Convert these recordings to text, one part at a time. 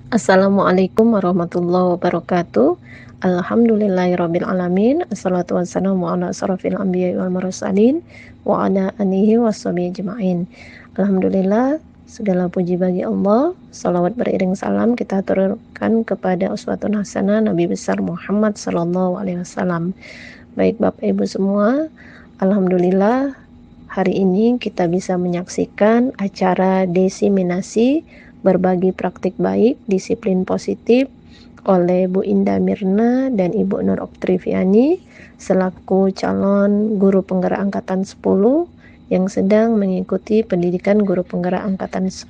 Assalamualaikum warahmatullahi wabarakatuh. Alhamdulillahirabbil alamin. Assalatu wassalamu ala asrofil anbiya'i wal mursalin wa ala alihi washabihi ajmain. Alhamdulillah, segala puji bagi Allah. Salawat beriring salam kita turunkan kepada uswatun hasanah Nabi besar Muhammad sallallahu alaihi wasallam. Baik Bapak Ibu semua, alhamdulillah hari ini kita bisa menyaksikan acara diseminasi berbagi praktik baik disiplin positif oleh Bu Indah Mirna dan Ibu Nur Oktriviani selaku calon guru penggerak angkatan 10 yang sedang mengikuti pendidikan guru penggerak angkatan 10.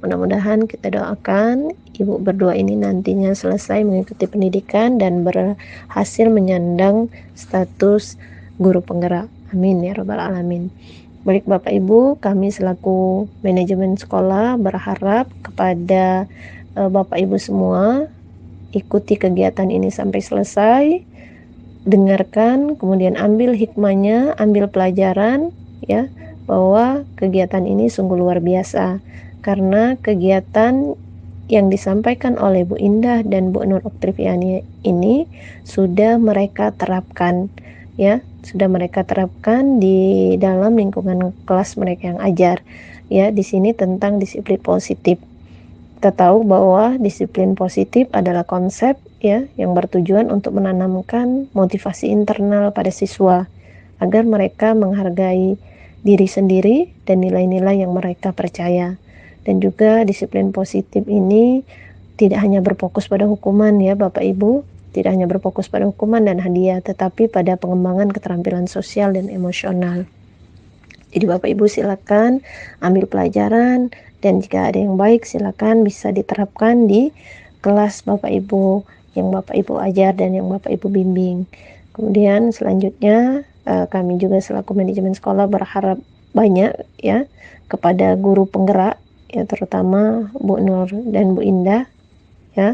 Mudah-mudahan kita doakan Ibu berdua ini nantinya selesai mengikuti pendidikan dan berhasil menyandang status guru penggerak. Amin ya rabbal alamin. Baik Bapak Ibu, kami selaku manajemen sekolah berharap kepada Bapak Ibu semua ikuti kegiatan ini sampai selesai, dengarkan, kemudian ambil hikmahnya, ambil pelajaran ya, bahwa kegiatan ini sungguh luar biasa karena kegiatan yang disampaikan oleh Bu Indah dan Bu Nur Oktriviani ini sudah mereka terapkan ya, sudah mereka terapkan di dalam lingkungan kelas mereka yang ajar ya. Di sini tentang disiplin positif. Kita tahu bahwa disiplin positif adalah konsep ya yang bertujuan untuk menanamkan motivasi internal pada siswa agar mereka menghargai diri sendiri dan nilai-nilai yang mereka percaya. Dan juga disiplin positif ini tidak hanya berfokus pada hukuman ya Bapak Ibu, tidak hanya berfokus pada hukuman dan hadiah, tetapi pada pengembangan keterampilan sosial dan emosional. Jadi Bapak Ibu silakan ambil pelajaran dan jika ada yang baik silakan bisa diterapkan di kelas Bapak Ibu yang Bapak Ibu ajar dan yang Bapak Ibu bimbing. Kemudian selanjutnya kami juga selaku manajemen sekolah berharap banyak ya kepada guru penggerak ya, terutama Bu Nur dan Bu Indah ya.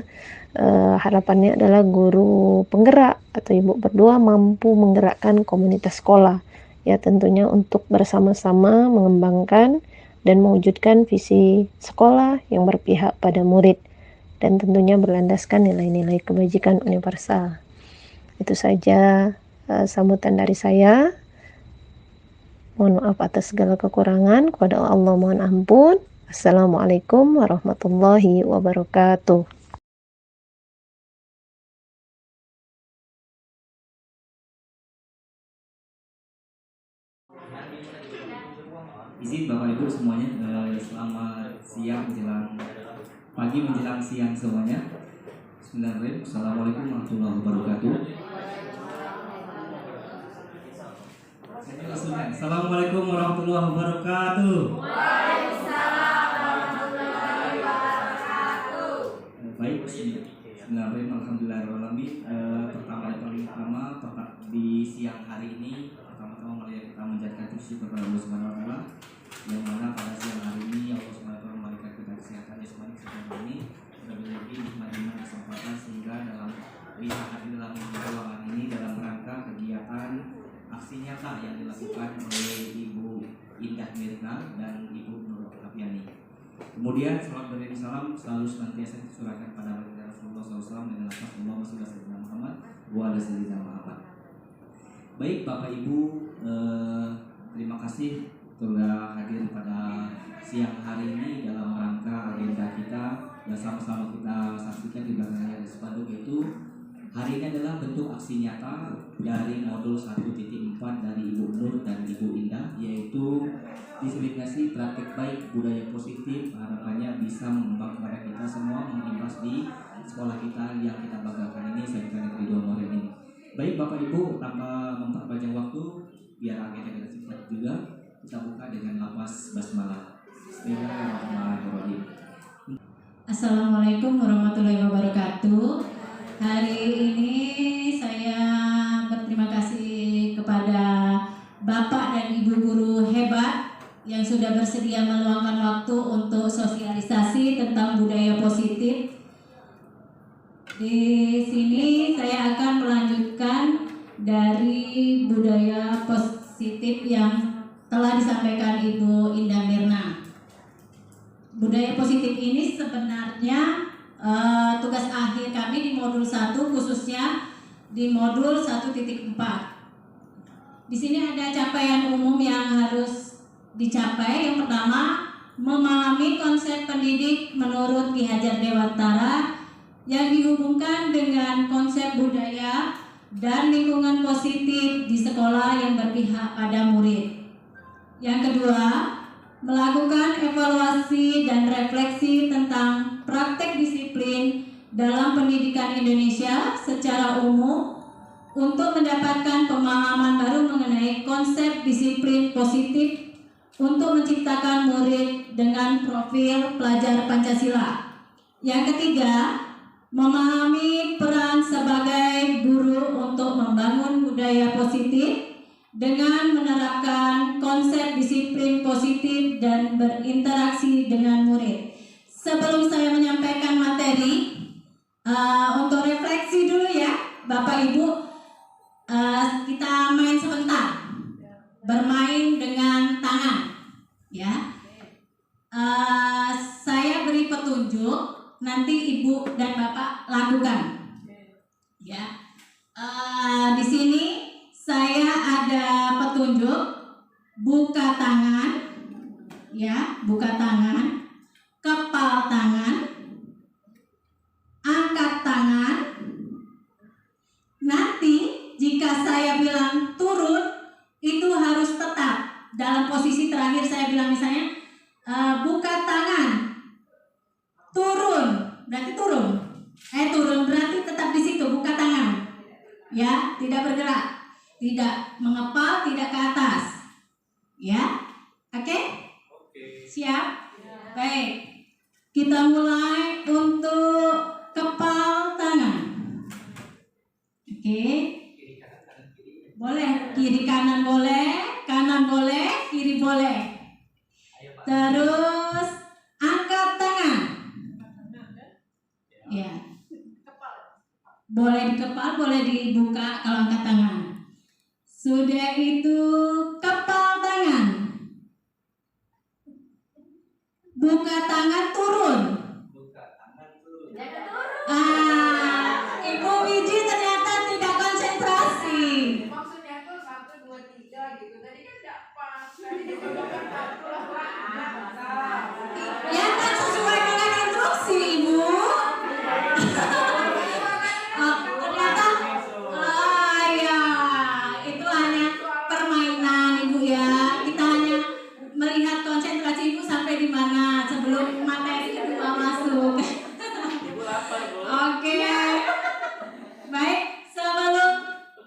Harapannya adalah guru penggerak atau ibu berdua mampu menggerakkan komunitas sekolah ya, tentunya untuk bersama-sama mengembangkan dan mewujudkan visi sekolah yang berpihak pada murid dan tentunya berlandaskan nilai-nilai kebajikan universal. Itu saja sambutan dari saya. Mohon maaf atas segala kekurangan, kepada Allah mohon ampun. Assalamualaikum warahmatullahi wabarakatuh. Izin Bapak Ibu semuanya, selamat siang menjelang pagi menjelang siang semuanya. Bismillahirrahmanirrahim. Assalamualaikum warahmatullahi wabarakatuh. Assalamualaikum warahmatullahi wabarakatuh. Waalaikumsalam warahmatullahi wabarakatuh. Baik, Bismillahirrahmanirrahim. Alhamdulillahirrahmanirrahim. Pertama di siang hari ini, pertama-tama mari kita menjadikan bersyukur kepada Allah Subhanahu wa taala yang mana pada siang hari ini Allah Subhanahu wa taala memberikan kita kesehatan jasmani seperti ini, lebih-lebih nikmat kesempatan sehingga dalam bisa hadir dalam ruangan ini dalam rangka kegiatan aksi nyata yang dilakukan oleh Ibu Indah Mirna dan Ibu Nur Oktriviani. Kemudian salam beriring salam selalu senantiasa disurahkan pada baginda Rasulullah SAW dengan lafaz Allahumma shalli ala sayyidina Muhammad wa ala sayyidina Muhammad. Baik Bapak Ibu, terima kasih telah hadir pada siang hari ini dalam rangka agenda kita yang sama-sama kita saksikan di belakangnya ada spanduk, yaitu hari ini adalah bentuk aksi nyata dari modul 1.4 dari Ibu Nur dan Ibu Indah, yaitu diseminasi praktik baik budaya positif. Harapannya bisa mengembang kepada kita semua, mengimbas di sekolah kita yang kita banggakan ini, SMK Negeri 2 Morenin ini. Baik Bapak Ibu, tanpa memperpanjang waktu biar agenda kita singkat juga, kita buka dengan lafaz basmalah. Bismillahirrahmanirrahim. Assalamualaikum warahmatullahi wabarakatuh. Hari ini saya berterima kasih kepada Bapak dan Ibu guru hebat yang sudah bersedia meluangkan waktu untuk sosialisasi tentang budaya positif. Di sini saya akan melanjutkan dari budaya positif yang telah disampaikan Ibu Indah Mirna. Budaya positif ini sebenarnya tugas akhir kami di modul 1, khususnya di modul 1.4. Di sini ada capaian umum yang harus dicapai. Yang pertama, memahami konsep pendidik menurut Ki Hajar Dewantara yang dihubungkan dengan konsep budaya dan lingkungan positif di sekolah yang berpihak pada murid. Yang kedua, melakukan evaluasi dan refleksi tentang praktek disiplin dalam pendidikan Indonesia secara umum untuk mendapatkan pemahaman baru mengenai konsep disiplin positif untuk menciptakan murid dengan profil pelajar Pancasila. Yang ketiga, memahami peran sebagai guru untuk membangun budaya positif dengan menerapkan konsep disiplin positif dan berinteraksi dengan murid. Sebelum saya menyampaikan materi, untuk refleksi dulu ya, Bapak Ibu. Kita main sebentar, bermain dengan tangan, ya. Saya beri petunjuk, nanti Ibu dan Bapak lakukan, ya. Di sini saya ada petunjuk, buka tangan, ya, buka tangan, kepal tangan, angkat tangan. Nanti jika saya bilang turun, itu harus tetap dalam posisi terakhir. Saya bilang misalnya buka tangan, turun, berarti turun. Turun berarti tetap di situ, buka tangan, ya, tidak bergerak, tidak mengepal, tidak ke atas, ya. Oke? Siap? Baik, kita mulai untuk kepal tangan. Oke. Boleh, kiri kanan boleh, kanan boleh, kiri boleh. Terus angkat tangan. Ya. Boleh di kepal, boleh dibuka kalau angkat tangan. Sudah itu kepal tangan. Buka tangan, turun. Ibu Wiji ternyata tidak konsentrasi. Maksudnya tuh 1, 2, 3 gitu. Tadi kan nggak pas. Ya kan sesuai dengan instruksi Ibu. Ternyata ya itu hanya permainan Ibu ya. Kita hanya melihat konsentrasi Ibu sampai di mana sebelum materi kedua masuk. Oke. Baik, sebelum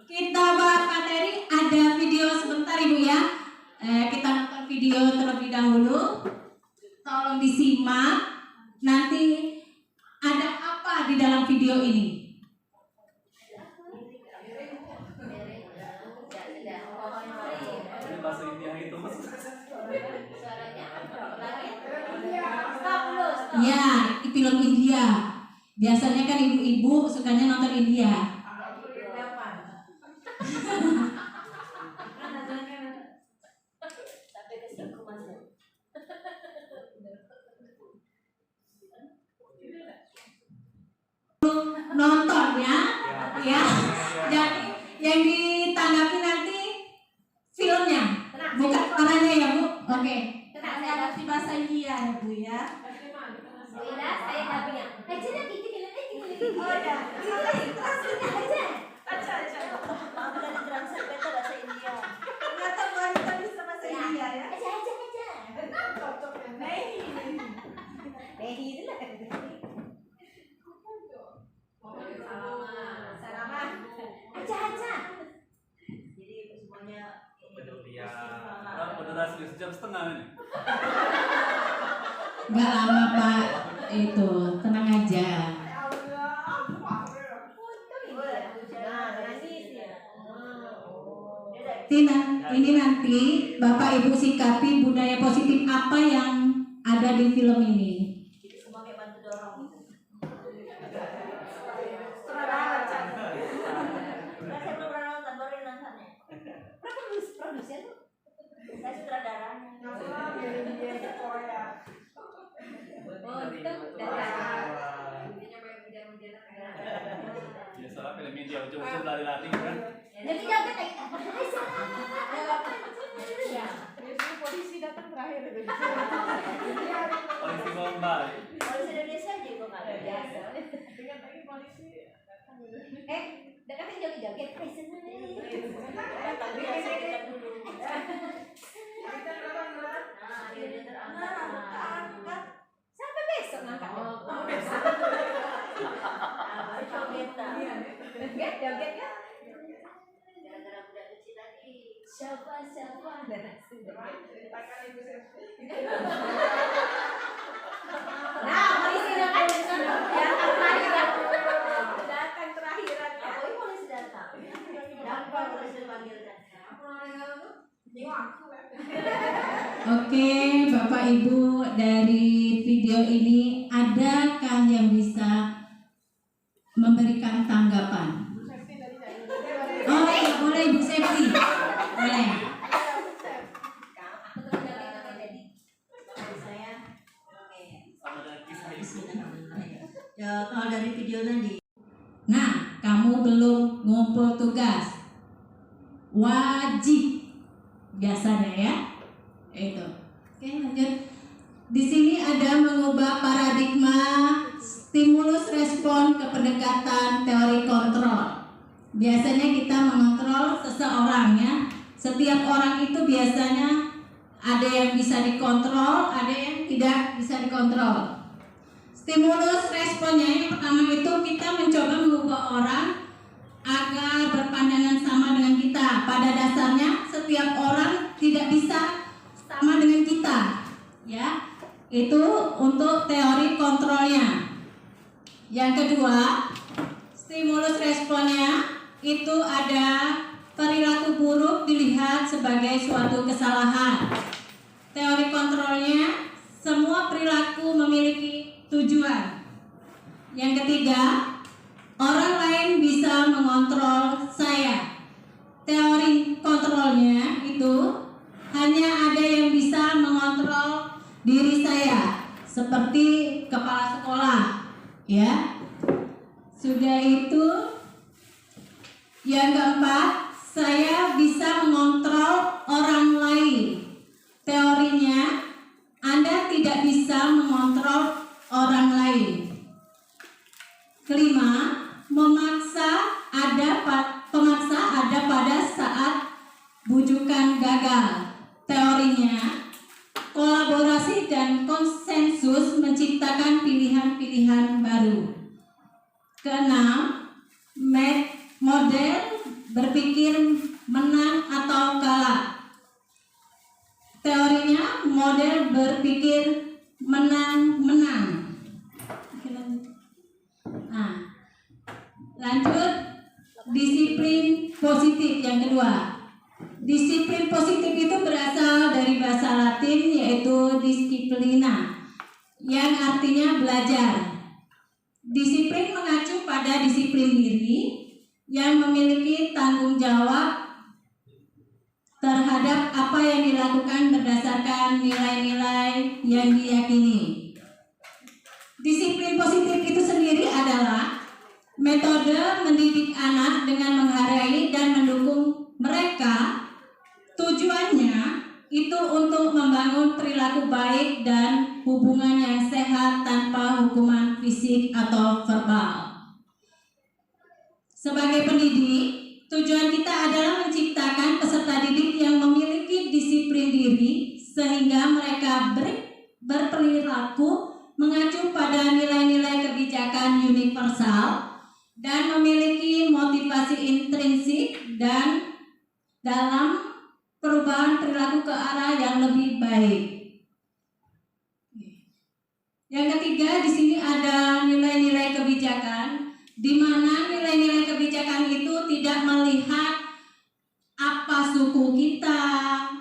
kita bahas materi, ada video sebentar Ibu ya. Kita nonton video terlebih dahulu. Tolong disimak. Nanti ada apa di dalam video ini? Bahasa India itu Ya, film India. Biasanya kan ibu-ibu sukanya nonton India. Nonton ya, ya. Jadi yang ditanggapi nanti filmnya, bukan orangnya ya Bu. Oke. Ngerti bahasa India ya Bu ya. Saya nggak punya. Aja lah kita Oh ya. aja. Maaf dari translate beta bahasa India. Ternyata wanita bisa bahasa India ya. Aja. Cocok ya. Nehi. Nehi itu lah. Salaman. Aja. Jadi semuanya durasi sejam setengah nih. Nggak lama Pak, itu tenang aja. Ini nanti Bapak Ibu sikapi budaya positif apa yang ada di film ini. Jadi semua kayak bantu dorong. Saya belum pernah nonton, baru nontonnya. Produser tuh. Saya sutradaranya. Oh, itu dari Itu lari-lari kan. Jadi jaga kayak Polisi datang terakhir itu. Polisi gombal. polisi Indonesia juga nggak biasa. Dengan lagi polisi datang gitu. Dekatnya joget-joget kayak seneng. Tadi kita dulu. Kita berapa? Nah, dia terangkat. Sampai besok ngangkat. Oh, besok. Joget joget kan? Gara-gara budak kecil tadi. Siapa? Ceritakan ibu Selvi. Nah, polisi datang Datang terakhiran. Apa ini polisi datang? Dapat polisi panggil datang. Oke, Bapak Ibu, dari video ini adakah yang bisa memberikan tanggapan? Oh, ya, boleh Ibu Septi. Boleh. Aku terus jaga jadi. Saya. Oke. Sama dengan kisah itu. Ya, kalau dari video tadi, Nah, kamu belum ngumpul tugas. Wajib. Biasanya ya. Itu. Oke, lanjut. Di sini ada mengubah paradigma stimulus respon ke pendekatan teori kontrol. Biasanya kita mengontrol seseorang ya. Setiap orang itu biasanya ada yang bisa dikontrol, ada yang tidak bisa dikontrol. Stimulus responnya yang pertama itu kita mencoba mengubah orang agar berpandangan sama dengan kita. Pada dasarnya setiap orang tidak bisa sama dengan kita, ya. Itu untuk teori kontrolnya. Yang kedua, stimulus responnya itu ada perilaku buruk dilihat sebagai suatu kesalahan. Teori kontrolnya, semua perilaku memiliki tujuan. Yang ketiga, orang lain bisa mengontrol saya. Teori kontrolnya itu hanya ada yang bisa mengontrol diri saya, seperti kepala sekolah, ya. Sudah itu, yang keempat, saya bisa mengontrol orang lain. Teorinya, Anda tidak bisa mengontrol orang lain. Kelima, pemaksa ada pada saat bujukan gagal. Teorinya, kolaborasi dan konsensus menciptakan pilihan-pilihan baru. Keenam, model berpikir menang atau kalah. Teorinya, model berpikir menang-menang. Nah, lanjut, disiplin positif yang kedua. Disiplin positif itu berasal dari bahasa Latin yaitu disciplina, yang artinya belajar. Disiplin mengacu pada disiplin diri yang memiliki tanggung jawab terhadap apa yang dilakukan berdasarkan nilai-nilai yang diyakini. Disiplin positif itu sendiri adalah metode mendidik anak dengan menghargai dan mendukung mereka. Tujuannya itu untuk membangun perilaku baik dan hubungan yang sehat tanpa hukuman fisik atau verbal. Sebagai pendidik, tujuan kita adalah menciptakan peserta didik yang memiliki disiplin diri sehingga mereka berperilaku mengacu pada nilai-nilai kebijakan universal dan memiliki motivasi intrinsik dan dalam perubahan perilaku ke arah yang lebih baik. Yang ketiga, di sini ada nilai-nilai kebijakan, di mana nilai-nilai kebijakan itu tidak melihat apa suku kita,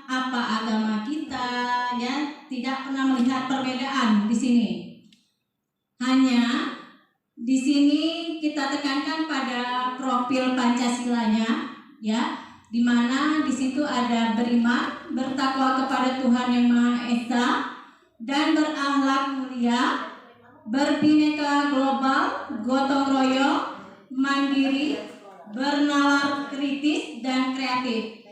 apa agama kita, ya, tidak pernah melihat perbedaan di sini. Hanya di sini kita tekankan pada profil Pancasilanya, ya, di mana di situ ada beriman, bertakwa kepada Tuhan Yang Maha Esa, dan berakhlak mulia, berbineka global, gotong royong, mandiri, bernalar kritis dan kreatif.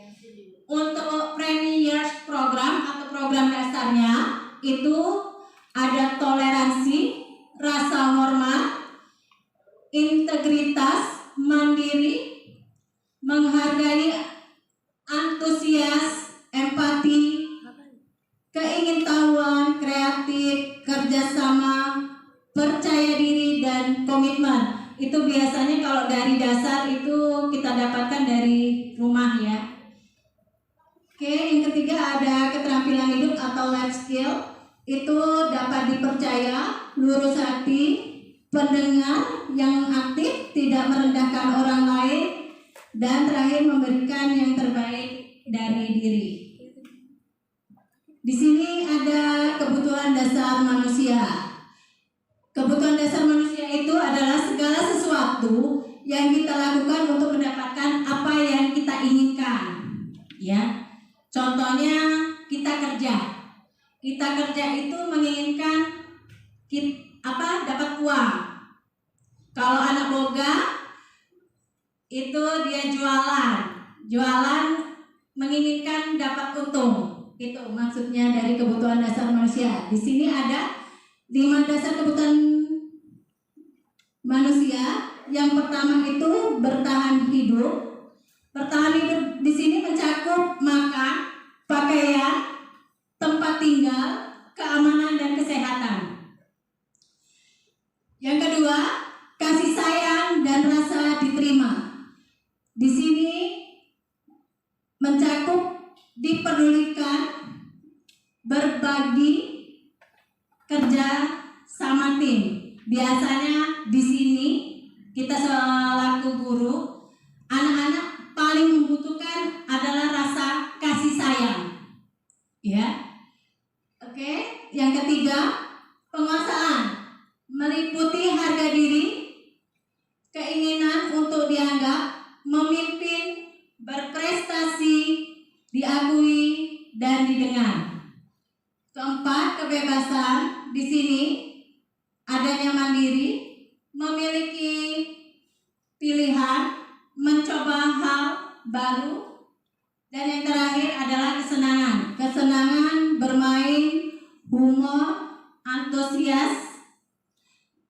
Untuk Premiers program atau program dasarnya itu ada toleransi, rasa hormat, integritas, mandiri, menghargai, antusias, empati, keingintahuan, kreatif, kerjasama, percaya diri, dan komitmen. Itu biasanya kalau dari dasar itu kita dapatkan dari rumah ya. Oke, yang ketiga ada keterampilan hidup atau life skill. Itu dapat dipercaya, lurus hati, pendengar yang aktif, tidak merendahkan orang lain, dan terakhir memberikan yang terbaik dari diri. Di sini ada kebutuhan dasar manusia. Kebutuhan dasar manusia itu adalah segala sesuatu yang kita lakukan untuk mendapatkan apa yang kita inginkan. Ya, contohnya kita kerja. Kita kerja itu menginginkan dapat uang. Kalau anak boga itu dia jualan menginginkan dapat untung. Itu maksudnya dari kebutuhan dasar manusia. Di sini ada 5 dasar kebutuhan manusia. Yang pertama itu bertahan hidup. Bertahan hidup di sini mencakup makan, pakaian, tempat tinggal, keamanan, dan kesehatan. Yang kedua, kasih sayang dan rasa diterima. Di sini mencakup dipedulikan, berbagi, kerja sama tim. Biasanya di sini kita selaku guru, anak-anak paling membutuhkan adalah rasa kasih sayang. Ya. Oke, yang ketiga, penguasaan. Meliputi harga diri, keinginan untuk dianggap, memimpin, berprestasi, diakui, dan didengar. Keempat, kebebasan. Di sini adanya mandiri, memiliki pilihan, mencoba hal baru, dan yang terakhir adalah kesenangan. Kesenangan bermain, humor, antusias,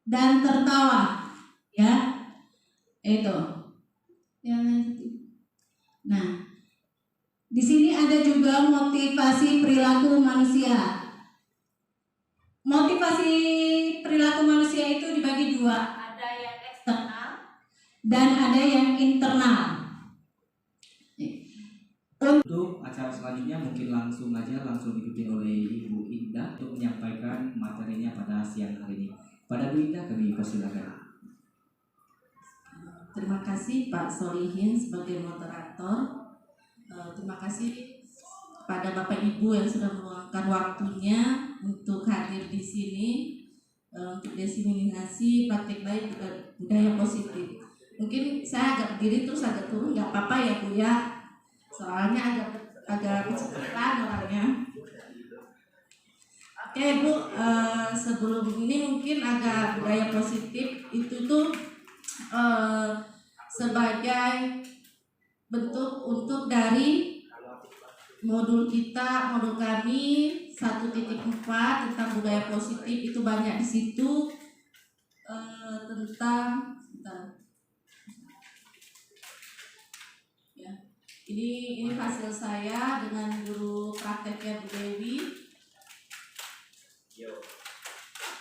dan tertawa. Ya, itu. Nah, di sini ada juga motivasi perilaku manusia. Motivasi perilaku manusia itu dibagi 2, ada yang eksternal dan ada yang internal. Untuk acara selanjutnya mungkin langsung diikuti oleh Ibu Indah untuk menyampaikan materinya pada siang hari ini. Pada Bu Indah kami persilakan. Terima kasih Pak Solihin sebagai moderator. Terima kasih pada Bapak Ibu yang sudah meluangkan waktunya untuk hadir di sini untuk diseminasi praktik baik budaya positif. Mungkin saya agak berdiri terus agak turun, nggak apa-apa ya Bu ya. Soalnya agak kecepatan orangnya. Oke Bu, sebelum ini mungkin agak budaya positif itu tuh sebagai bentuk untuk dari modul kami 1.4 tentang budaya positif. Itu banyak di situ tentang ya, ini hasil saya dengan guru prakteknya Bu Dewi.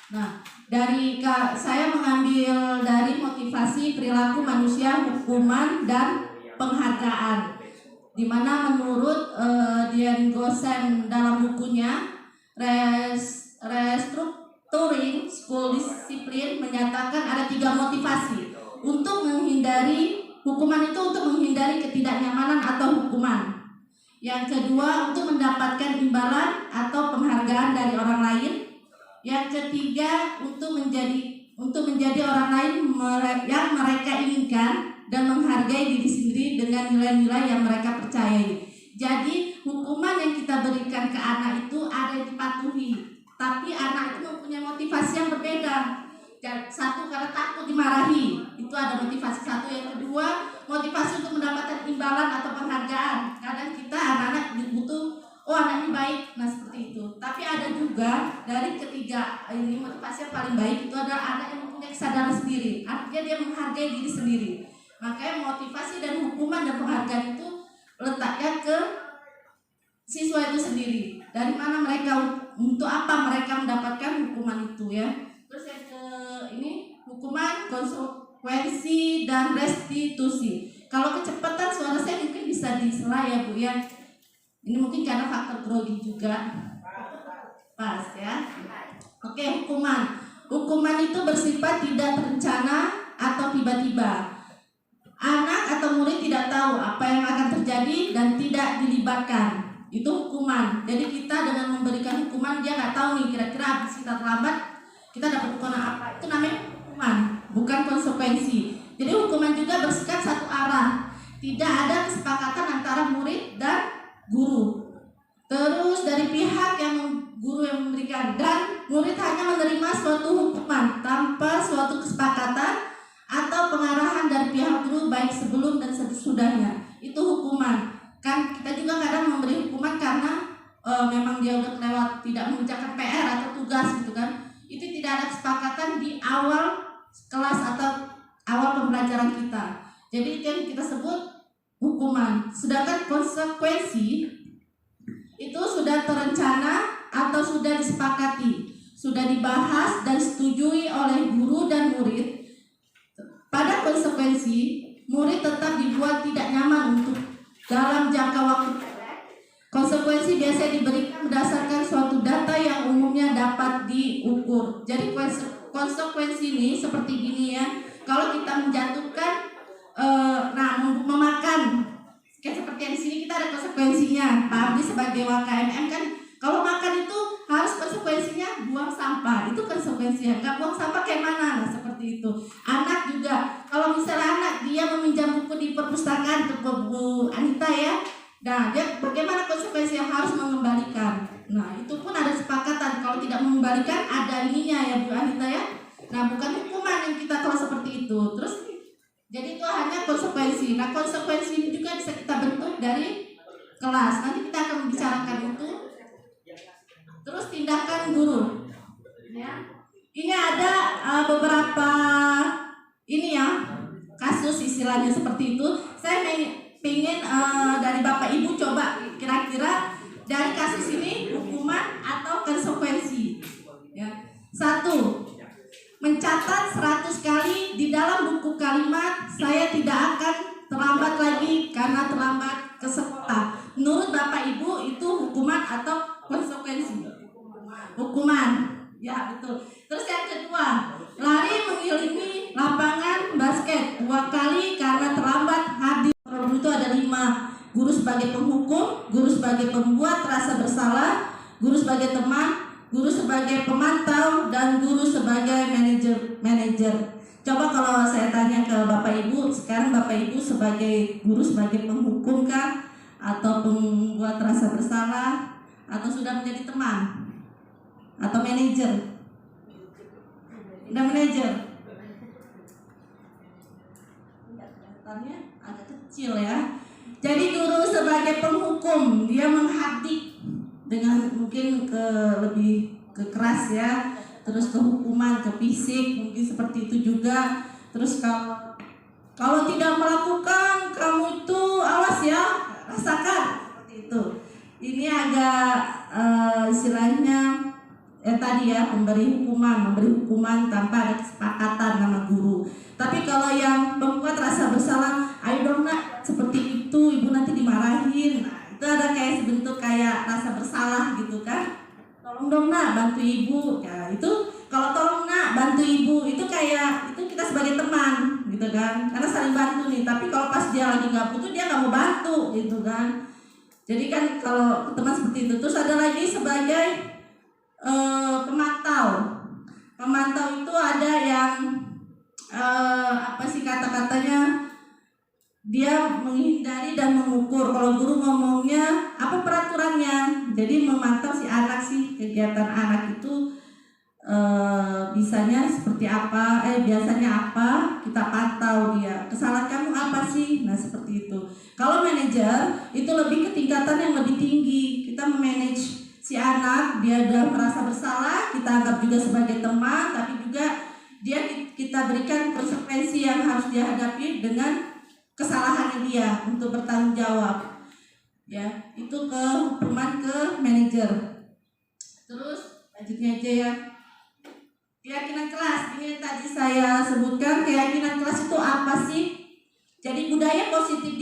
Nah, saya mengambil dari motivasi perilaku manusia, hukuman, dan penghargaan, di mana menurut Dian Gosen dalam bukunya Restructuring School Discipline menyatakan ada 3 motivasi untuk menghindari hukuman itu, untuk menghindari ketidaknyamanan atau hukuman. Yang kedua, untuk mendapatkan imbalan atau penghargaan dari orang lain. Yang ketiga, untuk menjadi orang lain yang mereka inginkan dan menghargai diri sendiri dengan nilai-nilai yang mereka percayai. Jadi hukuman yang kita berikan ke anak itu ada yang dipatuhi, tapi anak itu mempunyai motivasi yang berbeda. Satu, karena takut dimarahi, itu ada motivasi satu. Yang kedua, motivasi untuk mendapatkan imbalan atau penghargaan. Kadang kita anak-anak butuh, oh anak ini baik, nah seperti itu. Tapi ada juga dari ketiga ini motivasi yang paling baik itu adalah anak yang mempunyai kesadaran sendiri. Artinya dia menghargai diri sendiri. Makanya motivasi dan hukuman dan penghargaan itu letaknya ke siswa itu sendiri. Dari mana mereka, untuk apa mereka mendapatkan hukuman itu ya. Terus yang ke ini hukuman, konsekuensi dan restitusi. Kalau kecepatan suara saya mungkin bisa disela ya Bu ya. Ini mungkin karena faktor grogi juga. Pas ya. Oke, hukuman. Hukuman itu bersifat tidak terencana atau tiba-tiba. Anak atau murid tidak tahu apa yang akan terjadi dan tidak dilibatkan. Itu hukuman. Jadi kita dengan memberikan hukuman, dia nggak tahu nih kira-kira habis kita terlambat kita dapat hukuman apa. Itu namanya hukuman, bukan konsekuensi. Jadi hukuman juga bersikap satu arah. Tidak ada kesepakatan antara murid dan guru. Terus dari pihak yang guru yang memberikan, dan murid hanya menerima suatu hukuman tanpa suatu kesepakatan atau pengarahan dari pihak guru baik sebelum dan sesudahnya. Itu hukuman. Kan kita juga kadang memberi hukuman karena memang dia udah kelewat, tidak mengerjakan PR atau tugas gitu kan. Itu tidak ada kesepakatan di awal kelas atau awal pembelajaran kita. Jadi itu yang kita sebut hukuman. Sedangkan konsekuensi itu sudah terencana atau sudah disepakati, sudah dibahas dan disetujui oleh guru dan murid. Pada konsekuensi, murid tetap dibuat tidak nyaman untuk dalam jangka waktu pendek. Konsekuensi biasanya diberikan berdasarkan suatu data yang umumnya dapat diukur. Jadi konsekuensi ini seperti gini ya. Kalau kita menjatuhkan, memakan, kayak seperti yang di sini kita ada konsekuensinya. Pak Abdi sebagai WKMM kan, kalau makan itu harus konsekuensinya buang sampah. Itu konsekuensinya. Nggak buang sampah kayak mana? Nah, seperti itu. Anak juga, kalau misalnya anak dia meminjam buku di perpustakaan untuk Bu Anita ya, nah dia bagaimana konsekuensi yang harus mengembalikan. Nah itu pun ada sepakatan. Kalau tidak mengembalikan ada ininya ya Bu Anita ya. Nah bukan hukuman yang kita kalau seperti itu. Terus jadi itu hanya konsekuensi. Nah konsekuensi ini juga bisa kita bentuk dari kelas. Nanti kita akan membicarakan itu. Terus tindakan guru. Ya. Ini ada beberapa ini ya kasus istilahnya seperti itu. Saya pengen dari Bapak Ibu coba kira-kira dari kasus ini hukuman atau konsekuensi. Ya. 1. Mencatat 100 kali di dalam buku kalimat saya tidak akan terlambat lagi karena terlambat ke sekolah. Menurut Bapak Ibu itu hukuman atau konsekuensi? Hukuman. Ya betul. Terus yang kedua, lari mengelilingi lapangan basket 2 kali karena terlambat hadir. Itu ada 5. Guru sebagai penghukum, guru sebagai pembuat rasa bersalah, guru sebagai teman, guru sebagai pemantau, dan guru sebagai manajer. Coba kalau saya tanya ke Bapak Ibu, sekarang Bapak Ibu sebagai guru sebagai penghukum kah? Atau pembuat rasa bersalah? Atau sudah menjadi teman? Atau manajer? Udah manajer? Kelihatannya agak kecil ya. Jadi guru sebagai penghukum, dia menghadik dengan mungkin lebih ke keras ya. Terus ke hukuman, ke fisik, mungkin seperti itu juga. Terus kalau tidak melakukan, kamu itu awas ya, rasakan seperti itu. Ini agak istilahnya tadi ya, memberi hukuman tanpa ada kesepakatan sama guru. Tapi kalau yang membuat rasa bersalah, ayo dong nak, seperti itu ibu nanti dimarahin. Nah, itu ada kayak sebentuk kayak rasa bersalah gitu kan. Tolong dong nak, bantu ibu. Ya itu kalau tolong nak, bantu ibu itu kayak itu kita sebagai teman gitu kan. Karena saling bantu nih. Tapi kalau pas dia lagi nggak butuh, dia nggak mau bantu gitu kan. Jadi kan kalau teman seperti itu. Terus ada lagi sebagai pemantau. Pemantau itu ada yang kata-katanya dia menghindari dan mengukur. Kalau guru ngomongnya apa peraturannya, jadi memantau si anak sih kegiatan anak itu bisanya seperti apa, biasanya apa, kita pantau dia. Kesalahan kamu apa sih? Nah seperti itu. Kalau manajer itu lebih ke tingkatan yang lebih tinggi. Kita memanage si anak, dia udah merasa bersalah, kita anggap juga sebagai teman, tapi juga dia kita berikan konsekuensi yang harus dia hadapi dengan kesalahannya dia untuk bertanggung jawab. Ya, itu ke hukuman ke manajer. Terus lanjutnya aja ya. Keyakinan kelas, ini tadi saya sebutkan keyakinan kelas itu apa sih? Jadi budaya positif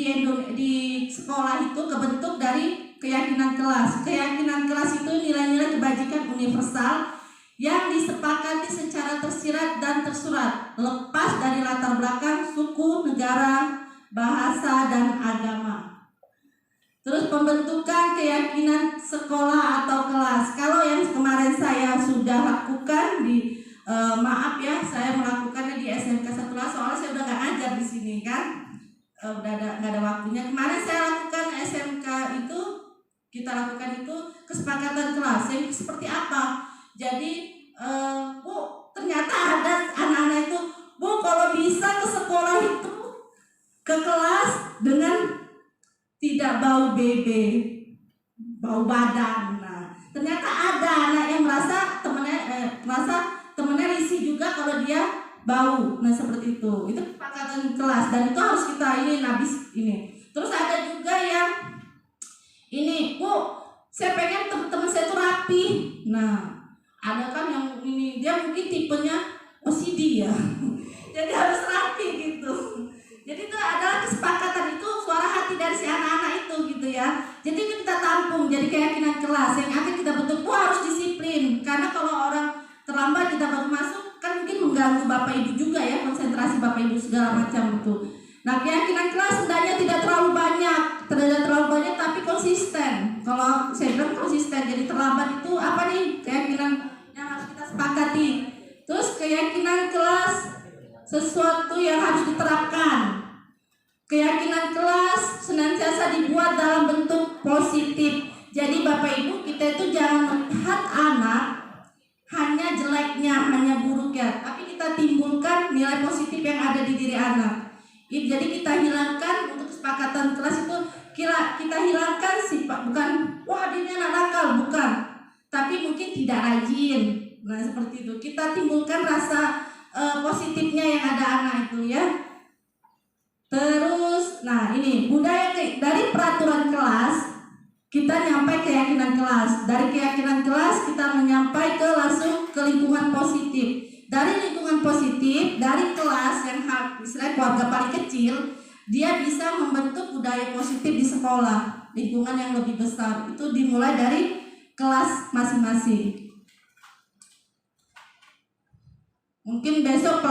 di sekolah itu kebentuk dari keyakinan kelas. Keyakinan kelas itu nilai-nilai kebajikan universal yang disepakati secara tersirat dan tersurat, lepas dari latar belakang suku, negara, bahasa, dan agama. Terus pembentukan keyakinan sekolah atau kelas. Kalau yang kemarin saya sudah lakukan di maaf ya, saya melakukannya di SMK 1 soalnya saya udah gak ngajar di sini kan, udah gak ada waktunya. Kemarin saya lakukan SMK itu, kita lakukan itu kesepakatan kelas. Yang seperti apa? Jadi Bu, ternyata ada anak-anak itu, Bu kalau bisa ke sekolah itu ke kelas dengan tidak bau bebe, bau badan. Nah, ternyata ada anak yang merasa temennya risih juga kalau dia bau. Nah seperti itu kesepakatan kelas dan itu harus kita habis ini. Terus ada juga yang ini, Bu, saya pengen teman-teman saya itu rapi. Nah, ada kan yang ini dia mungkin tipenya OCD ya, jadi harus rapi gitu. Jadi itu adalah kesepakatan, itu suara hati dari si anak-anak itu gitu ya. Jadi itu kita tampung jadi keyakinan kelas yang akan kita bentuk. Harus disiplin, karena kalau orang terlambat kita baru masuk kan mungkin mengganggu bapak ibu juga ya, konsentrasi bapak ibu segala macam itu. Nah keyakinan kelas hendaknya tidak terlalu banyak tapi konsisten. Kalau saya bilang konsisten, jadi terlambat itu apa nih keyakinan yang harus kita sepakati. Terus keyakinan kelas sesuatu yang harus diterapkan. Keyakinan kelas senantiasa dibuat dalam bentuk positif. Jadi bapak ibu kita itu jangan melihat anak hanya jeleknya, hanya buruknya, tapi kita timbulkan nilai positif yang ada di diri anak. Jadi kita hilangkan untuk kesepakatan kelas itu, kita hilangkan sifat, bukan wah dia anak nakal, bukan, tapi mungkin tidak rajin. Nah seperti itu kita timbulkan rasa positifnya yang ada anak itu ya. Terus nah ini budaya dari peraturan kelas kita nyampai keyakinan kelas. Dari keyakinan kelas kita menyampai ke langsung ke lingkungan positif. Dari lingkungan positif, dari kelas yang istilahnya keluarga paling kecil, dia bisa membentuk budaya positif di sekolah, lingkungan yang lebih besar. Itu dimulai dari kelas masing-masing. Mungkin besok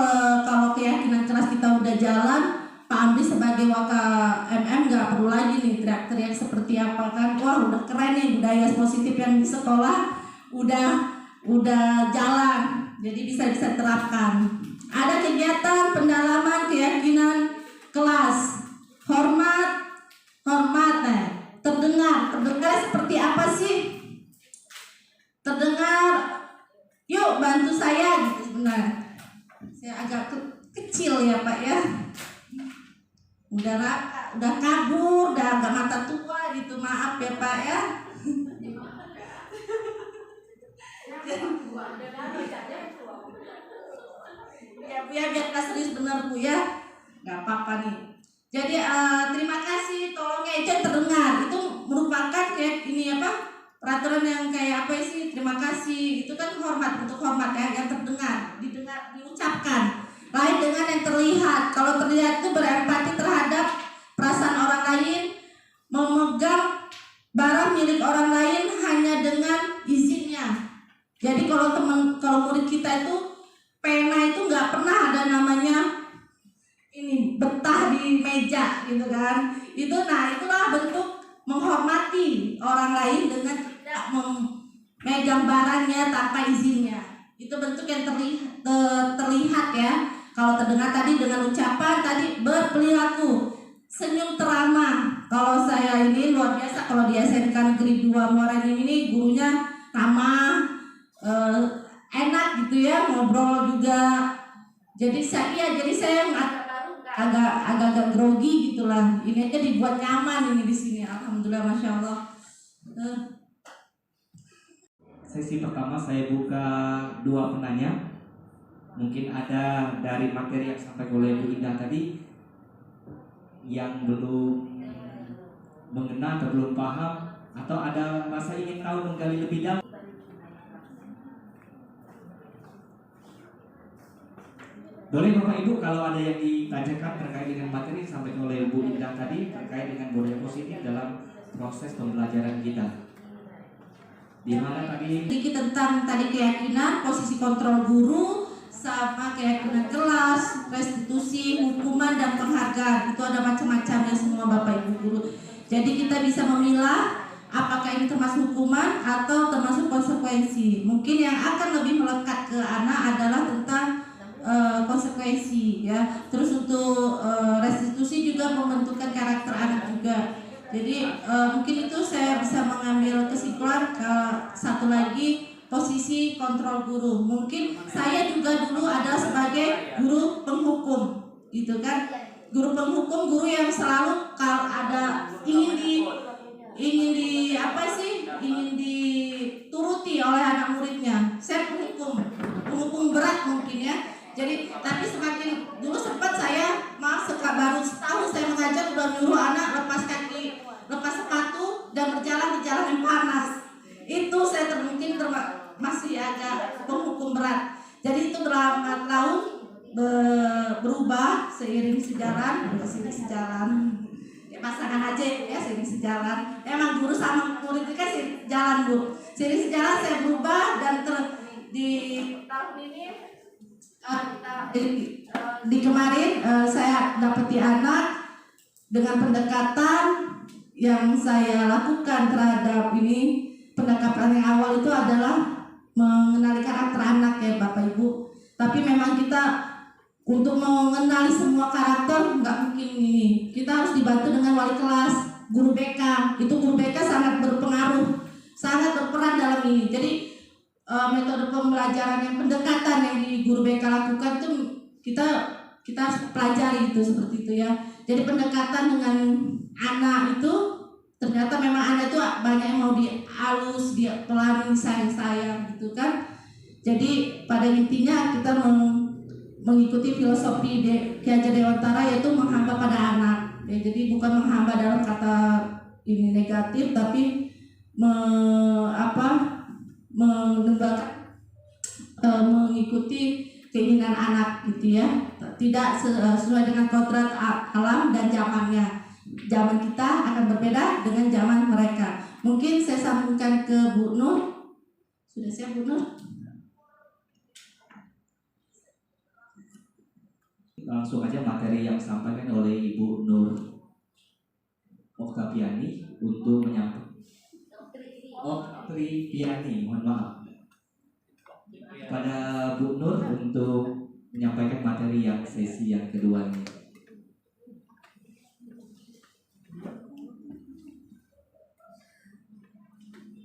kalau keyakinan kelas kita udah jalan, Pak Amri sebagai Waka MM nggak perlu lagi nih teriak-teriak seperti apa kan. Wah udah keren nih budaya positif yang di sekolah udah jalan, jadi bisa terapkan. Ada kegiatan pendalaman keyakinan kelas, hormat terdengar seperti apa sih? Terdengar, yuk bantu saya gitu sebenarnya. Saya agak kecil ya Pak ya. Udah kabur, udah agak mata tua gitu, maaf ya Pak ya. Ya Bu ya, biar kita serius benar Bu ya, nggak apa-apa nih. Jadi terima kasih, tolongnya itu terdengar, itu merupakan kayak ini apa, peraturan yang kayak apa sih, terima kasih, itu kan hormat, bentuk hormat ya, yang terdengar, didengar, diucapkan. Lain dengan yang terlihat. Kalau terlihat itu berempati terhadap perasaan orang lain, memegang barang milik orang lain hanya dengan izinnya. Jadi kalau murid kita itu pena itu nggak pernah ada namanya ini betah di meja gitu kan. Itulah bentuk menghormati orang lain dengan tidak memegang barangnya tanpa izinnya. Itu bentuk yang terlihat ya. Kalau terdengar tadi dengan ucapan tadi berperilaku, senyum teramah. Kalau saya ini luar biasa, kalau di SMK Negeri 2 Morenin ini gurunya ramah, enak gitu gitu ya, ngobrol juga. Jadi saya agak grogi gitulah. Ini aja dibuat nyaman ini di sini. Alhamdulillah, masya Allah. Sesi pertama saya buka 2 penanya. Mungkin ada dari materi yang sampai oleh Bu Indah tadi yang belum mengenal atau belum paham, atau ada rasa ingin tahu menggali lebih dalam. Boleh Bapak Ibu kalau ada yang ditanyakan terkait dengan materi sampai oleh Bu Indah tadi terkait dengan budaya positif dalam proses pembelajaran kita. Di mana tadi sedikit tentang tadi keyakinan, posisi kontrol guru, sama keyakinan kelas, restitusi, hukuman, dan penghargaan. Itu ada macam-macamnya semua Bapak Ibu guru. Jadi kita bisa memilah apakah ini termasuk hukuman atau termasuk konsekuensi. Mungkin yang akan lebih melekat ke anak adalah tentang konsekuensi ya. Terus untuk restitusi juga membentukkan karakter anak juga. Jadi mungkin itu saya bisa mengambil kesimpulan. Satu lagi, posisi kontrol guru. Mungkin saya juga dulu adalah sebagai guru penghukum, gitu kan? Guru penghukum, guru yang selalu kalau ada ingin dituruti oleh anak muridnya. Saya penghukum berat mungkin ya. Jadi tapi semakin dulu sempat saya baru setahun saya mengajar udah nyuruh anak lepas kaki, lepas sepatu dan berjalan di jalan yang panas. Itu saya masih agak penghukum berat. Jadi itu berlambat tahun berubah seiring sejalan ya, pasangan aja ya, seiring sejalan. Emang guru sama murid itu kan jalan Bu. Seiring sejalan saya berubah dan di tahun ini di kemarin saya dapati anak dengan pendekatan yang saya lakukan terhadap ini. Pendekatan yang awal itu adalah mengenali karakter anak ya Bapak Ibu. Tapi memang kita untuk mengenali semua karakter nggak mungkin ini. Kita harus dibantu dengan wali kelas, guru BK. Itu guru BK sangat berpengaruh, sangat berperan dalam ini. Jadi metode pembelajaran yang pendekatan yang di guru BK lakukan itu kita harus pelajari itu seperti itu ya. Jadi pendekatan dengan anak itu ternyata memang anak itu banyak yang mau dihalus, dia pelani, sayang gitu kan. Jadi pada intinya kita mengikuti filosofi Ki Hajar Dewantara, yaitu menghamba pada anak. Ya, jadi bukan menghamba dalam kata ini negatif, tapi mengikuti keinginan anak gitu ya. Tidak sesuai dengan kodrat alam dan zamannya. Zaman kita akan berbeda dengan zaman mereka. Mungkin saya sambungkan ke Bu Nur. Sudah siap Bu Nur? langsung aja materi yang disampaikan oleh Ibu Nur Oktaviani untuk menyampaikan. Oktaviani, mohon maaf. Pada Bu Nur untuk menyampaikan materi yang sesi yang kedua ini.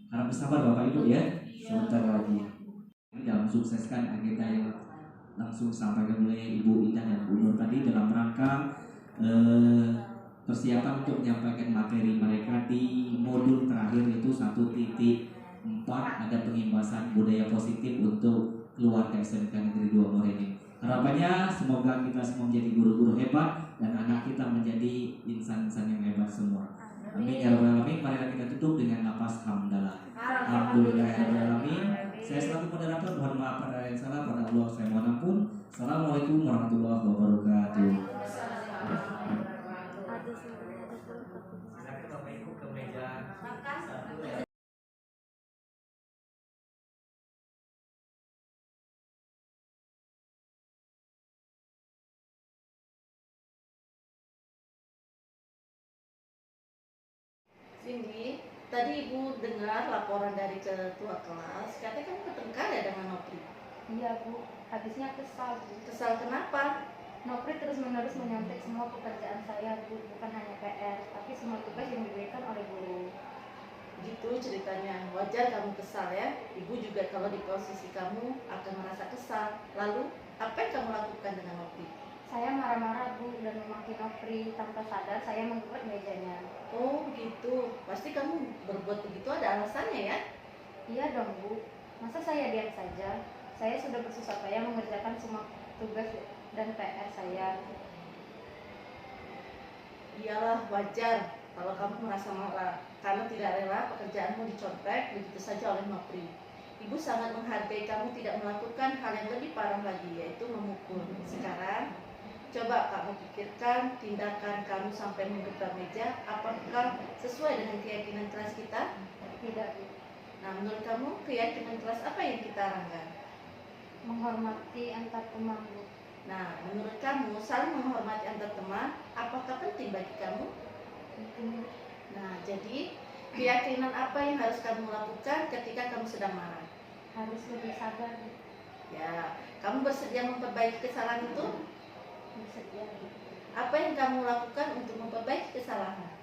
Harap bersabar Bapak Ibu ya, sebentar lagi. Ini dalam sukseskan agenda yang langsung disampaikan oleh Ibu Indah dan Bu Nur tadi dalam rangka persiapan untuk menyampaikan materi mereka di modul terakhir, itu 1.4 ada pengimbasan budaya positif untuk keluarga SMK Negeri 2 Morenin. Harapannya semoga kita semua menjadi guru-guru hebat dan anak kita menjadi insan-insan yang hebat semua. Amin ya rabbal alamin. Marilah kita tutup dengan nafas hamdalah. Alhamdulillah ya rabbal alamin. Saya selaku moderator mohon maaf pada yang salah, pada Allah saya mohon ampun. Assalamualaikum warahmatullahi wabarakatuh. Cindy, tadi Ibu dengar laporan dari ketua kelas, katanya kamu bertengkar ya dengan Nopri? Iya Bu, habisnya kesal Bu. Kesal kenapa? Nopri terus-menerus menyontek semua pekerjaan saya Bu, bukan hanya PR, tapi semua tugas yang diberikan oleh guru. Gitu ceritanya. Wajar kamu kesal ya. Ibu juga kalau di posisi kamu akan merasa kesal. Lalu, apa yang kamu lakukan dengan Nopri? Saya marah-marah Bu dan memaki Nopri. Tanpa sadar saya menggebrak mejanya. Oh begitu. Pasti kamu berbuat begitu ada alasannya ya? Iya dong Bu. Masa saya diam saja? Saya sudah bersusah payah mengerjakan semua tugas dan PR saya. Iyalah wajar kalau kamu merasa marah karena tidak rela pekerjaanmu dicontek begitu saja oleh Nopri. Ibu sangat menghargai kamu tidak melakukan hal yang lebih parah lagi, yaitu memukul. Sekarang, coba kamu pikirkan tindakan kamu sampai menggebrak meja, apakah sesuai dengan keyakinan kelas kita? Tidak Bu. Nah, menurut kamu keyakinan kelas apa yang kita arahkan? Menghormati antar teman Bu. Nah, menurut kamu saling menghormati antar teman, apakah penting bagi kamu? Penting. Nah, jadi keyakinan apa yang harus kamu lakukan ketika kamu sedang marah? Harus lebih sabar Bu. Ya, kamu bersedia memperbaiki kesalahan itu? Bersedia Bu. Apa yang kamu lakukan untuk memperbaiki kesalahan?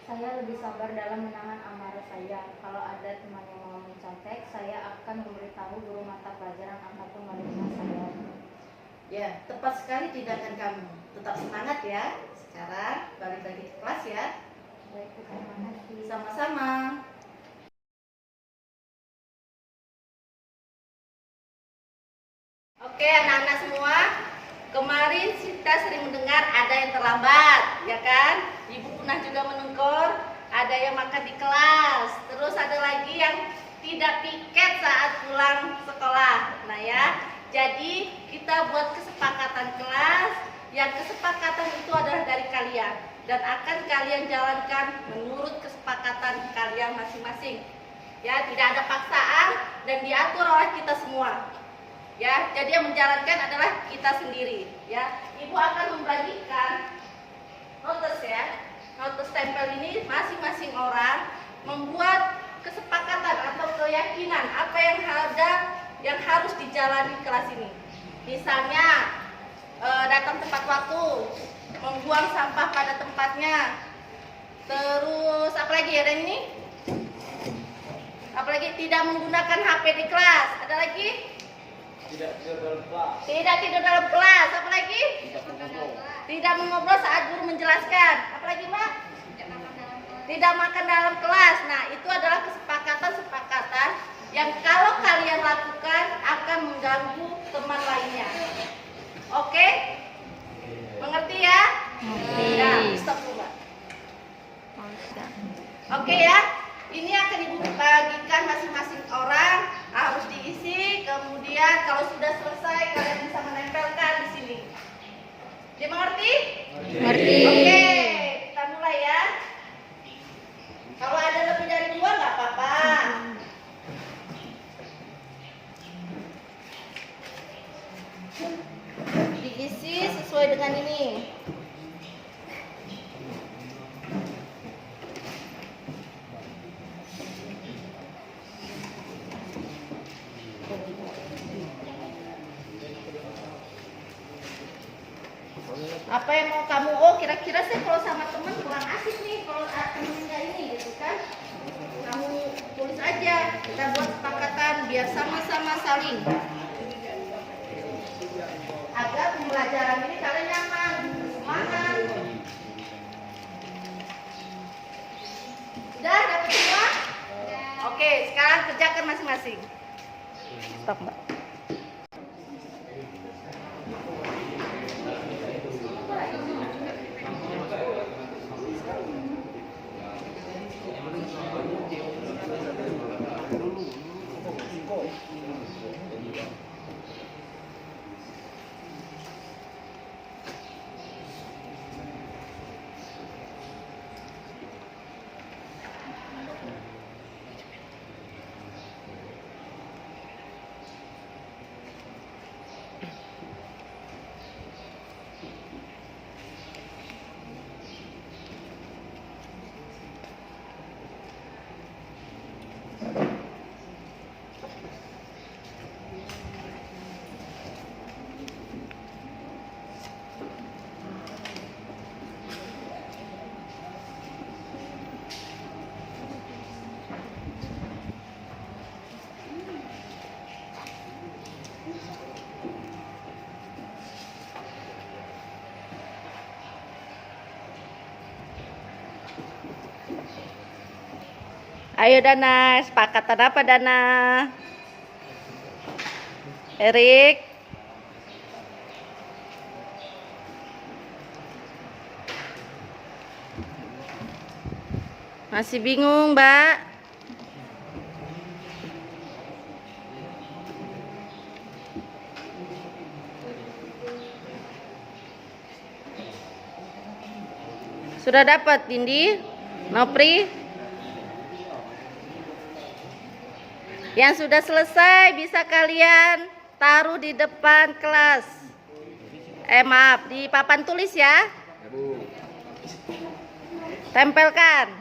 Saya lebih sabar dalam menahan amarah saya. Kalau ada teman yang mau mencontek, saya akan memberitahu guru mata pelajaran ataupun wali kelas saya. Ya, tepat sekali tindakan kamu. Tetap semangat ya. Sekarang balik lagi ke kelas ya. Baik Bu, terima kasih. Sama-sama. Oke anak-anak semua, kemarin kita sering mendengar ada yang terlambat, ya kan? Ibu pernah juga menegur, ada yang makan di kelas, terus ada lagi yang tidak piket saat pulang sekolah. Nah ya, jadi kita buat kesepakatan kelas, yang kesepakatan itu adalah dari kalian dan akan kalian jalankan menurut kesepakatan kalian masing-masing. Ya, tidak ada paksaan dan diatur oleh kita semua. Ya, jadi yang menjalankan adalah kita sendiri. Ya, Ibu akan membagikan notes ya. Notes tempel ini masing-masing orang membuat kesepakatan atau keyakinan apa yang ada yang harus dijalani kelas ini. Misalnya datang tepat waktu, membuang sampah pada tempatnya. Terus apa lagi ada ini? Apalagi tidak menggunakan HP di kelas. Ada lagi? Tidak tidur dalam kelas. Apa lagi? Tidak mengobrol saat guru menjelaskan. Apa lagi, Mbak? Tidak makan dalam kelas. Nah, itu adalah kesepakatan-kesepakatan yang kalau kalian lakukan akan mengganggu teman lainnya. Oke? Mengerti ya? Ya, stop dulu, Mbak. Oke ya? Ini akan Ibu bagikan masing-masing orang, harus diisi. Kemudian kalau sudah selesai kalian bisa menempelkan di sini. Dimengerti? Mengerti. Oke, kita mulai ya. Kalau ada lebih dari 2 nggak apa-apa. Diisi sesuai dengan ini. Apa yang mau kamu, kira-kira sih kalau sama temen kurang asik nih kalau temen enggak ini gitu kan, kamu tulis aja, kita buat kesepakatan biar sama-sama saling agar pembelajaran ini kalian nyaman, semangat. Udah dapat semua? Oke, sekarang kerjakan masing-masing. Stop, Mbak. Ayo Dana, sepakatan apa Dana? Erik? Masih bingung, Mbak? Sudah dapat, Dindi? Nopri? Yang sudah selesai bisa kalian taruh di depan kelas. Maaf, di papan tulis ya. Tempelkan.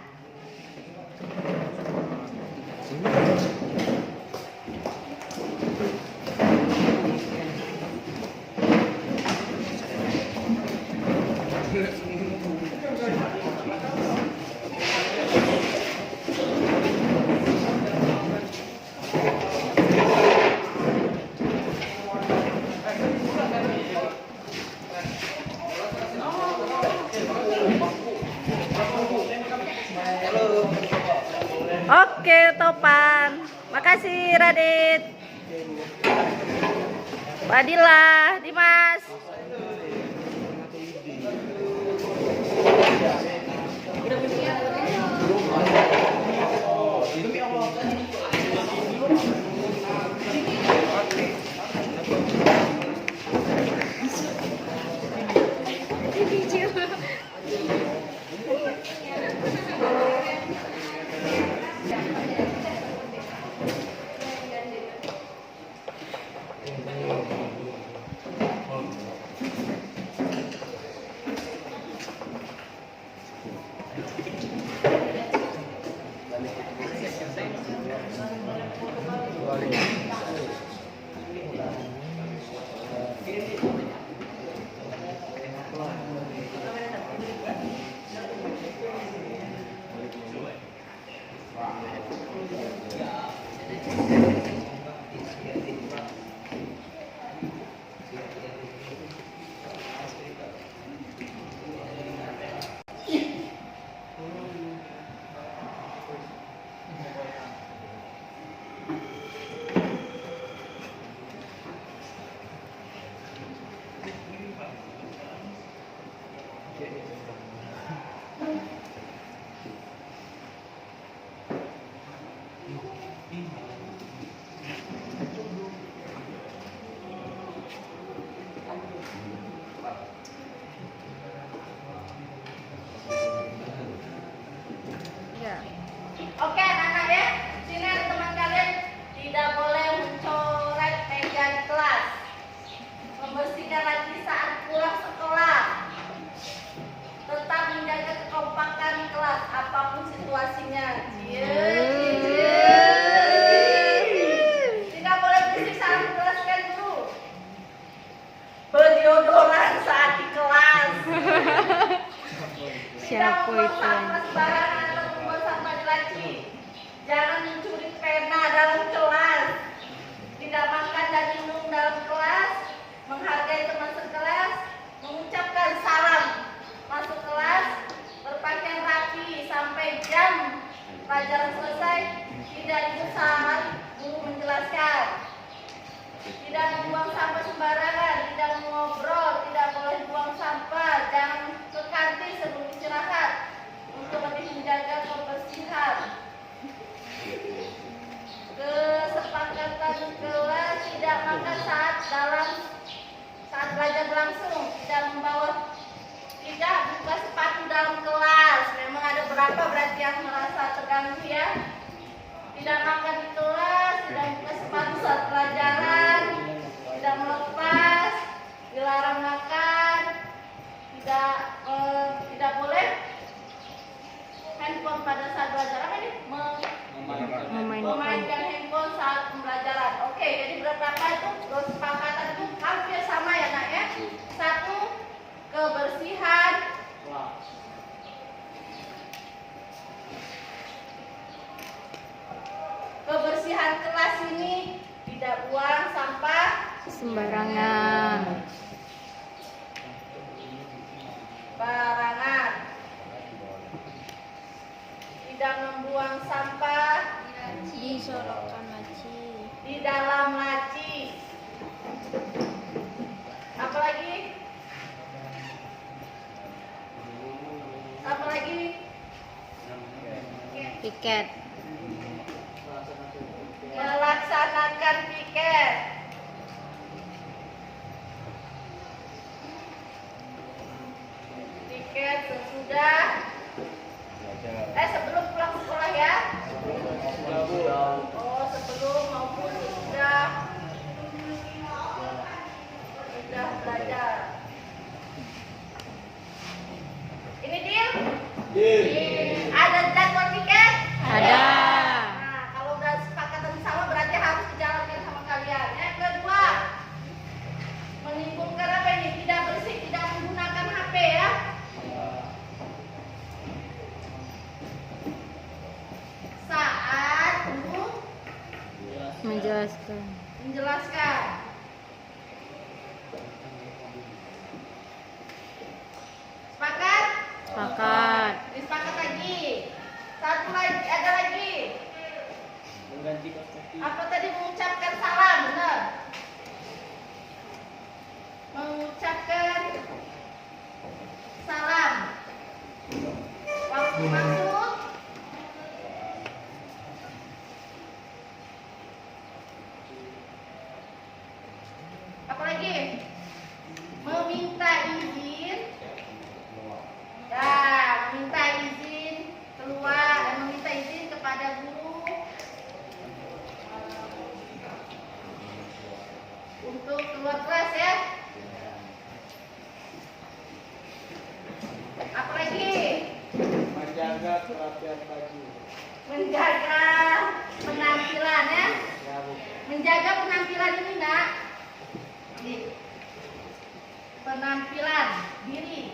Oke, Topan. Makasih, Radit. Fadila, Dimas. Oke anak-anak ya, sini ada teman kalian tidak boleh mencoret meja di kelas, membersihkan lagi saat pulang sekolah, tetap menjaga kekompakan kelas apapun situasinya. Tidak boleh berisik saat menjelaskan guru, berdeodoran saat di kelas, tidak membuang sampah sembarangan atau membuang sampah di laci. Jangan mencuri pena dalam kelas, tidak makan dan minum dalam kelas, menghargai teman sekelas, mengucapkan salam masuk kelas, berpakaian rapi sampai jam pelajaran selesai, tidak ikut saat guru menjelaskan, tidak membuang sampah sembarangan, tidak mengobrol, tidak boleh buang sampah, jangan ke kantin sebelum istirahat untuk lebih menjaga kebersihan. Kesepakatan kelas, tidak makan saat belajar berlangsung, tidak buka sepatu dalam kelas. Memang ada berapa berarti yang merasa terganggu ya. Tidak makan di kelas, tidak buka sepatu saat pelajaran, tidak melepas, dilarang makan, tidak boleh handphone pada saat belajar. Apa ini? Memainkan handphone saat pembelajaran. Oke, jadi berapa itu kesepakatan itu hampir sama ya nak ya. Satu, kebersihan. Kebersihan kelas ini, tidak buang sampah sembarangan. Tidak membuang sampah piket. Melaksanakan piket. Piket sesudah sebelum pulang sekolah ya. Oh, sebelum maupun sudah belajar. Ini deal? Ada jadwal piket? Ada. Nah, kalau udah sepakatan sama berarti harus dijalankan sama kalian. Yang kedua, menimbulkan apa ini? Tidak bersih, tidak menggunakan HP ya. Saat guru menjelaskan. Sepakat? Sepakat. Disepakati lagi. Satu lagi, ada lagi. Apa tadi mengucapkan salam, benar? Mengucapkan salam. Waktu masuk. Apa lagi? Meminta izin. Ya, meminta izin keluar, meminta izin kepada guru untuk keluar kelas ya. Apa lagi? Menjaga kerapian baju. Menjaga penampilan ya. Menjaga penampilan ini nak. Penampilan diri.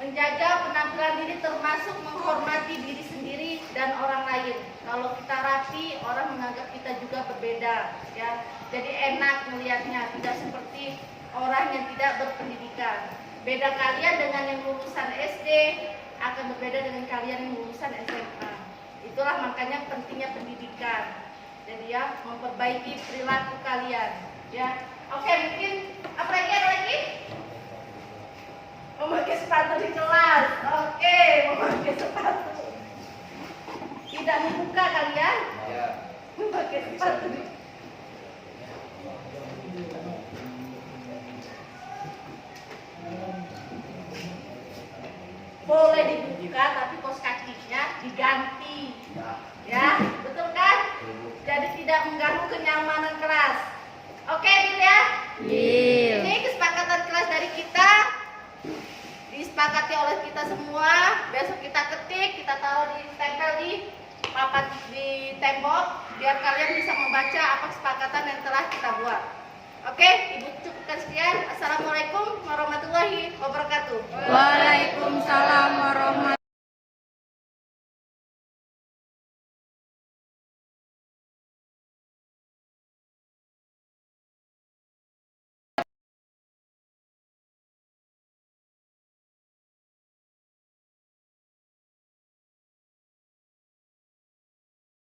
Menjaga penampilan diri termasuk menghormati diri sendiri dan orang lain. Kalau kita rapi, orang menganggap kita juga berbeda, ya. Jadi enak melihatnya, tidak seperti orang yang tidak berpendidikan. Beda kalian dengan yang lulusan SD akan berbeda dengan kalian yang lulusan SMA. Itulah makanya pentingnya pendidikan. Jadi ya, memperbaiki perilaku kalian, ya. Oke, mungkin apa lagi? Ada lagi? Memakai sepatu di kelas. Oke, memakai sepatu. Tidak membuka kalian? Ya. Memakai sepatu di boleh dibuka tapi kaos kakinya diganti. Ya, betul kan? Jadi tidak mengganggu kenyamanan kelas. Oke, Bil ya? Deal. Ini kesepakatan kelas dari kita. Disepakati oleh kita semua. Besok kita ketik, kita taruh di tempel di papan di tembok biar kalian bisa membaca apa kesepakatan yang telah kita buat. Oke, Ibu cukupkan sekian. Assalamualaikum warahmatullahi wabarakatuh. Waalaikumsalam warahmatullahi